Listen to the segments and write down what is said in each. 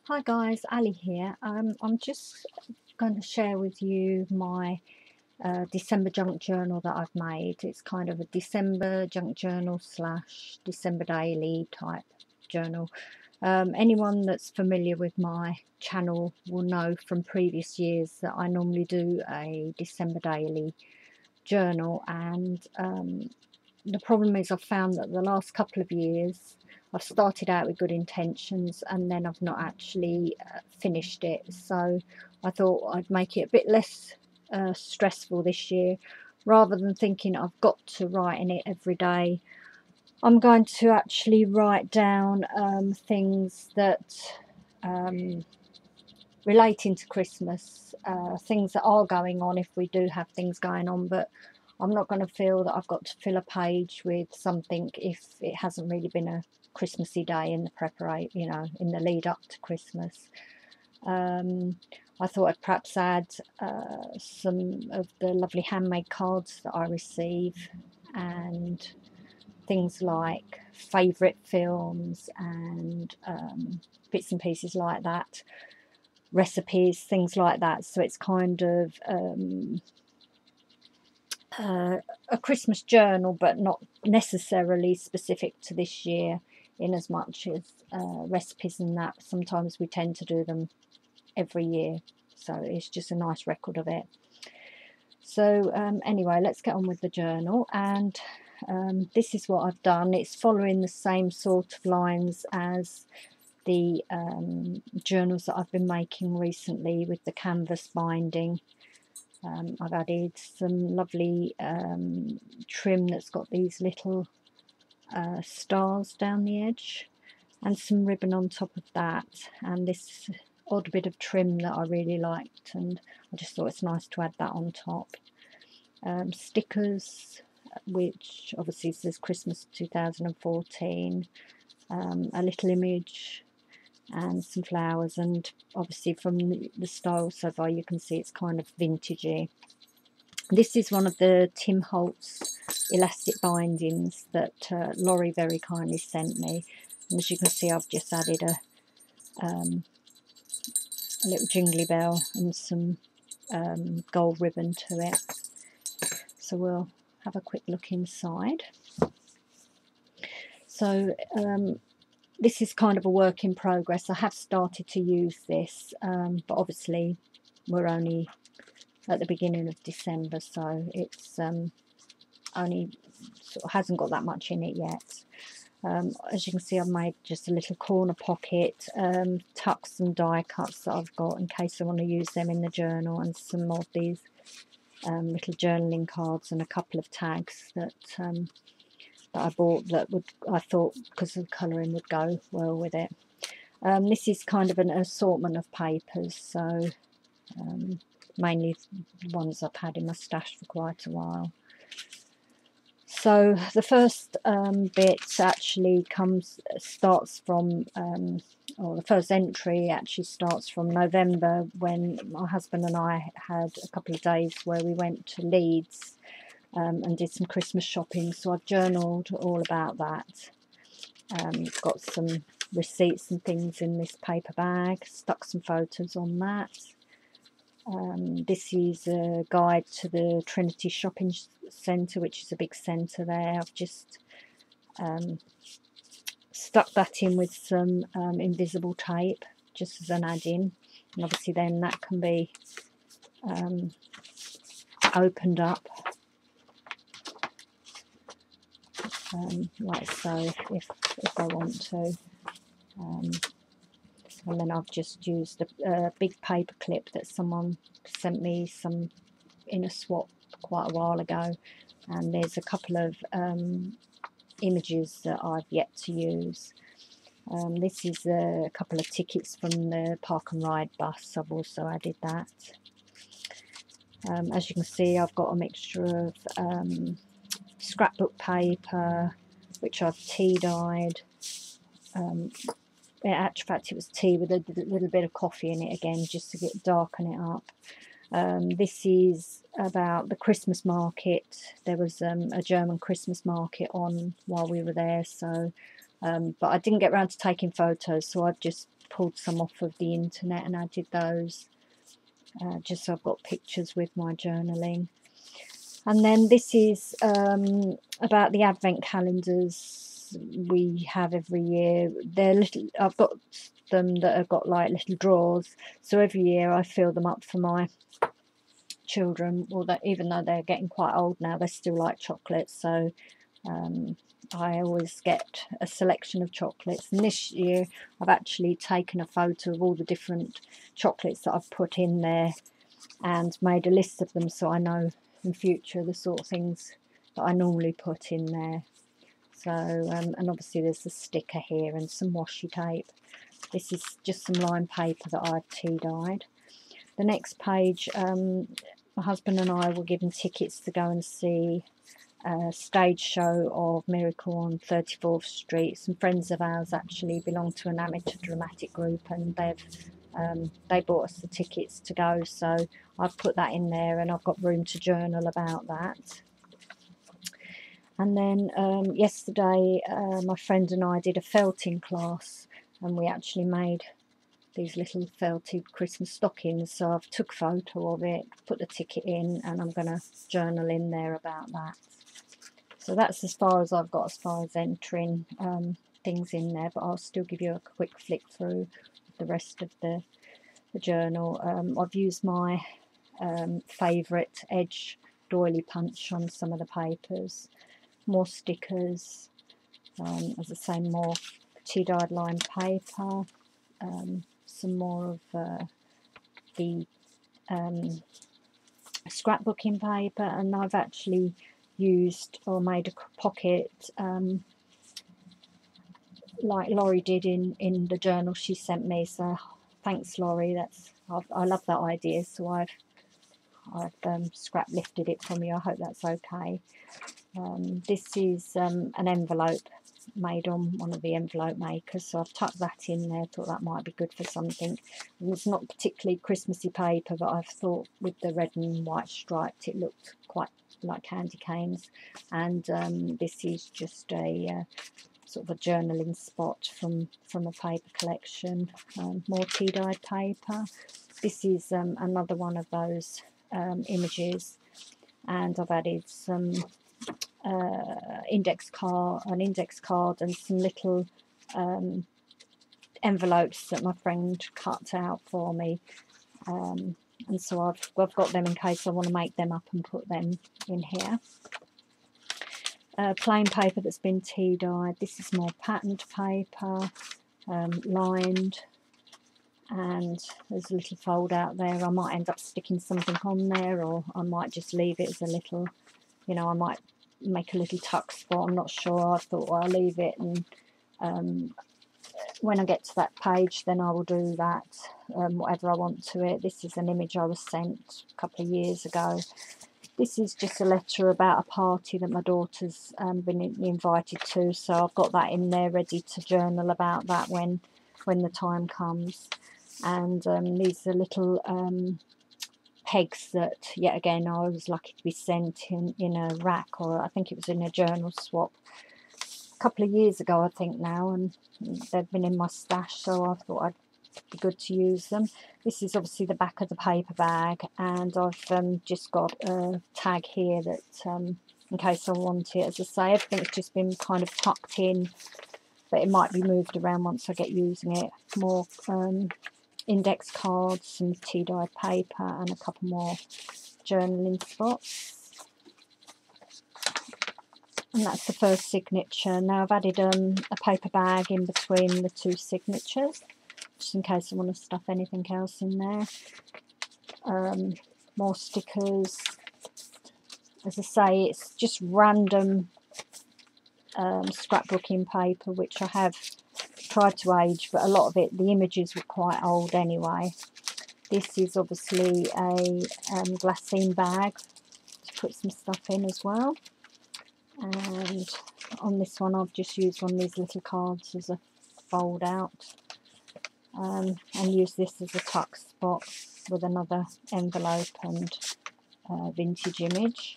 Hi guys, Ali here. I'm just going to share with you my December junk journal that I've made. It's kind of a December junk journal slash December daily type journal. Anyone that's familiar with my channel will know from previous years that I normally do a December daily journal, and the problem is I've found that the last couple of years I've started out with good intentions and then I've not actually finished it. So I thought I'd make it a bit less stressful this year. Rather than thinking I've got to write in it every day, I'm going to actually write down things that relating to Christmas, things that are going on if we do have things going on, but I'm not going to feel that I've got to fill a page with something if it hasn't really been a Christmassy day in the preparation, in the lead up to Christmas. I thought I'd perhaps add some of the lovely handmade cards that I receive, and things like favourite films and bits and pieces like that, recipes, things like that. So it's kind of a Christmas journal, but not necessarily specific to this year, in as much as recipes and that sometimes we tend to do them every year, so it's just a nice record of it. So anyway, let's get on with the journal. And this is what I've done. It's following the same sort of lines as the journals that I've been making recently with the canvas binding. I've added some lovely trim that's got these little stars down the edge and some ribbon on top of that, and this odd bit of trim that I really liked, and I just thought it's nice to add that on top. Stickers, which obviously says Christmas 2014, a little image and some flowers, and obviously from the style so far you can see it's kind of vintagey. This is one of the Tim Holtz elastic bindings that Laurie very kindly sent me, and as you can see I've just added a little jingly bell and some gold ribbon to it. So we'll have a quick look inside. So this is kind of a work in progress. I have started to use this, but obviously we're only at the beginning of December, so it's only sort of hasn't got that much in it yet. As you can see, I've made just a little corner pocket, tucked some die cuts that I've got in case I want to use them in the journal, and some of these little journaling cards and a couple of tags that I bought that I thought because of the colouring would go well with it. This is kind of an assortment of papers, so mainly ones I've had in my stash for quite a while. So the first bit actually starts from, or the first entry actually starts from November, when my husband and I had a couple of days where we went to Leeds and did some Christmas shopping. So I've journaled all about that. Got some receipts and things in this paper bag, stuck some photos on that. This is a guide to the Trinity Shopping Centre, which is a big centre there. I've just stuck that in with some invisible tape just as an add-in, and obviously then that can be opened up like so if I want to. And then I've just used a big paper clip that someone sent me some in a swap quite a while ago, and there's a couple of images that I've yet to use. This is a couple of tickets from the Park and Ride bus. I've also added that. As you can see, I've got a mixture of scrapbook paper, which I've tea dyed. In actual fact, it was tea with a little bit of coffee in it again, just to darken it up. This is about the Christmas market. There was a German Christmas market on while we were there, so but I didn't get around to taking photos, so I've just pulled some off of the internet and added those, just so I've got pictures with my journaling. And then this is about the advent calendars we have every year. They're little, I've got them that have got like little drawers, so every year I fill them up for my children, or that even though they're getting quite old now, they still like chocolates, so I always get a selection of chocolates. And this year I've actually taken a photo of all the different chocolates that I've put in there and made a list of them, so I know in future the sort of things that I normally put in there. So and obviously there's a sticker here and some washi tape. This is just some lined paper that I've tea dyed. The next page, my husband and I were given tickets to go and see a stage show of Miracle on 34th Street. Some friends of ours actually belong to an amateur dramatic group, and they bought us the tickets to go, so I've put that in there, and I've got room to journal about that. And then yesterday my friend and I did a felting class, and we actually made these little felted Christmas stockings, so I've took a photo of it, put the ticket in, and I'm going to journal in there about that. So that's as far as I've got as far as entering things in there, but I'll still give you a quick flick through the rest of the journal. I've used my favourite edge doily punch on some of the papers, more stickers, as I say, more tea dyed lined paper, some more of the scrapbooking paper, and I've actually used or made a pocket like Laurie did in the journal she sent me, so thanks Laurie, I love that idea, so I've scrap lifted it from you. I hope that's okay. This is an envelope made on one of the envelope makers, so I've tucked that in there, thought that might be good for something. And it's not particularly Christmassy paper, but I've thought with the red and white striped it looked quite like candy canes. And this is just a sort of a journaling spot from a paper collection, more tea dyed paper. This is another one of those images, and I've added some an index card and some little envelopes that my friend cut out for me, and so I've got them in case I want to make them up and put them in here. Plain paper that's been tea dyed. This is more patterned paper, lined, and there's a little fold out there. I might end up sticking something on there, or I might just leave it as a little, you know, I might make a little tuck spot, I'm not sure. I thought, well, I'll leave it, and when I get to that page then I will do that, whatever I want to it. This is an image I was sent a couple of years ago. This is just a letter about a party that my daughter's been invited to, so I've got that in there ready to journal about that when the time comes. And these are little pegs that, yet again, I was lucky to be sent in a rack, or I think it was in a journal swap a couple of years ago, I think now, and they've been in my stash, so I thought I'd be good to use them. This is obviously the back of the paper bag, and I've just got a tag here that in case I want it. As I say, everything's just been kind of tucked in, but it might be moved around once I get using it. More index cards, some tea dyed paper, and a couple more journaling spots. And that's the first signature. Now I've added a paper bag in between the two signatures, just in case I want to stuff anything else in there. More stickers. As I say, it's just random scrapbooking paper, which I have tried to age, but a lot of it, the images were quite old anyway. This is obviously a glassine bag to put some stuff in as well. And on this one I've just used one of these little cards as a fold out, and use this as a tuck spot with another envelope and vintage image.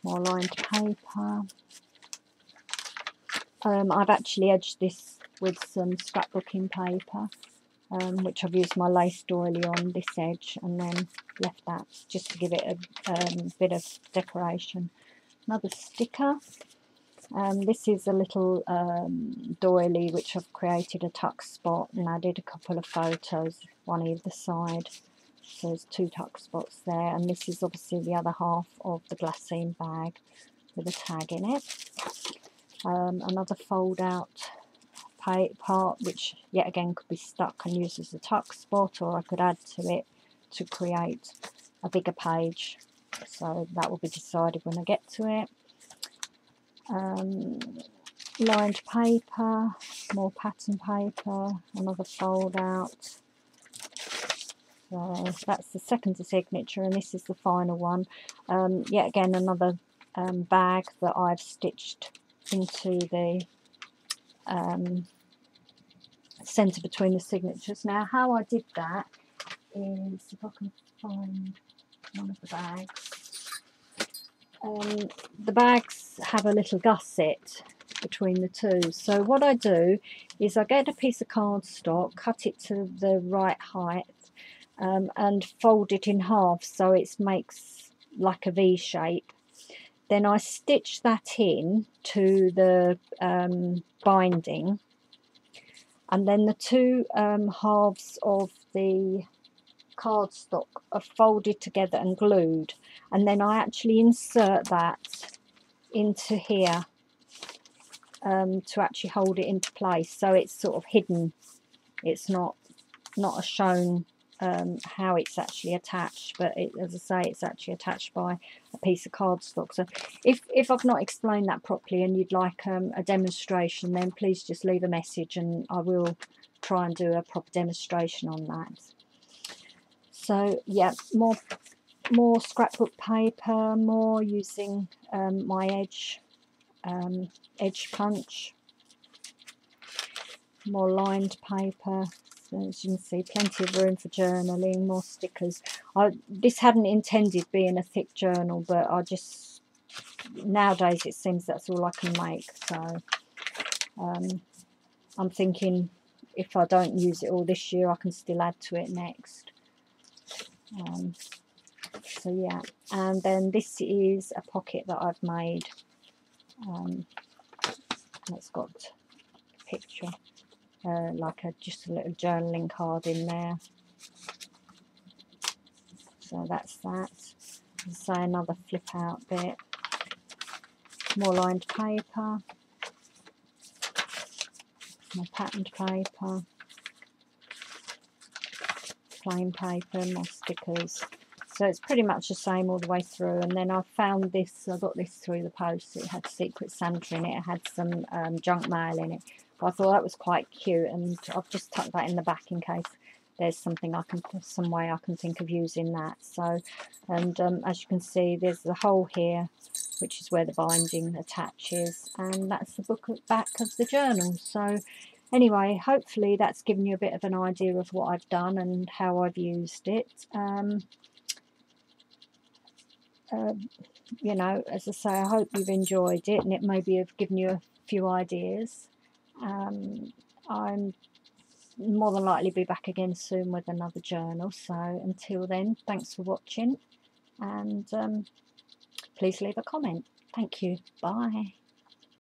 More lined paper. I've actually edged this with some scrapbooking paper, which I've used my lace doily on this edge, and then left that just to give it a bit of decoration. Another sticker. This is a little doily which I've created a tuck spot and added a couple of photos, one either side. So there's 2 tuck spots there, and this is obviously the other half of the glassine bag with a tag in it. Another fold out part, which yet again could be stuck and used as a tuck spot, or I could add to it to create a bigger page. So that will be decided when I get to it. Lined paper, more pattern paper, another fold out. So that's the second signature, and this is the final one. Yet again another bag that I've stitched into the centre between the signatures. Now how I did that is, if I can find one of the bags, the bags have a little gusset between the two. So what I do is I get a piece of cardstock, cut it to the right height, and fold it in half so it makes like a V shape. Then I stitch that in to the binding, and then the 2 halves of the cardstock are folded together and glued, and then I actually insert that into here to actually hold it into place, so it's sort of hidden. It's not shown how it's actually attached, but as I say, it's actually attached by a piece of cardstock. So if I've not explained that properly and you'd like a demonstration, then please just leave a message and I will try and do a proper demonstration on that. So yeah, more scrapbook paper, more using my edge punch, more lined paper. So as you can see, plenty of room for journaling, more stickers. This hadn't intended being a thick journal, but I just, nowadays it seems that's all I can make. So I'm thinking if I don't use it all this year, I can still add to it next. So yeah, and then this is a pocket that I've made. It's got a picture, like just a little journaling card in there. So that's that. So another flip out bit, more lined paper, more patterned paper, plain paper, more stickers. So it's pretty much the same all the way through. And then I found this, I got this through the post. It had Secret Santa in it. It had some junk mail in it. But I thought that was quite cute, and I've just tucked that in the back in case there's something some way I can think of using that. So, and as you can see, there's the hole here, which is where the binding attaches, and that's the back of the journal. So anyway, hopefully that's given you a bit of an idea of what I've done and how I've used it. You know, as I say, I hope you've enjoyed it, and it maybe have given you a few ideas. I'm more than likely be back again soon with another journal. So until then, thanks for watching, and please leave a comment. Thank you. Bye.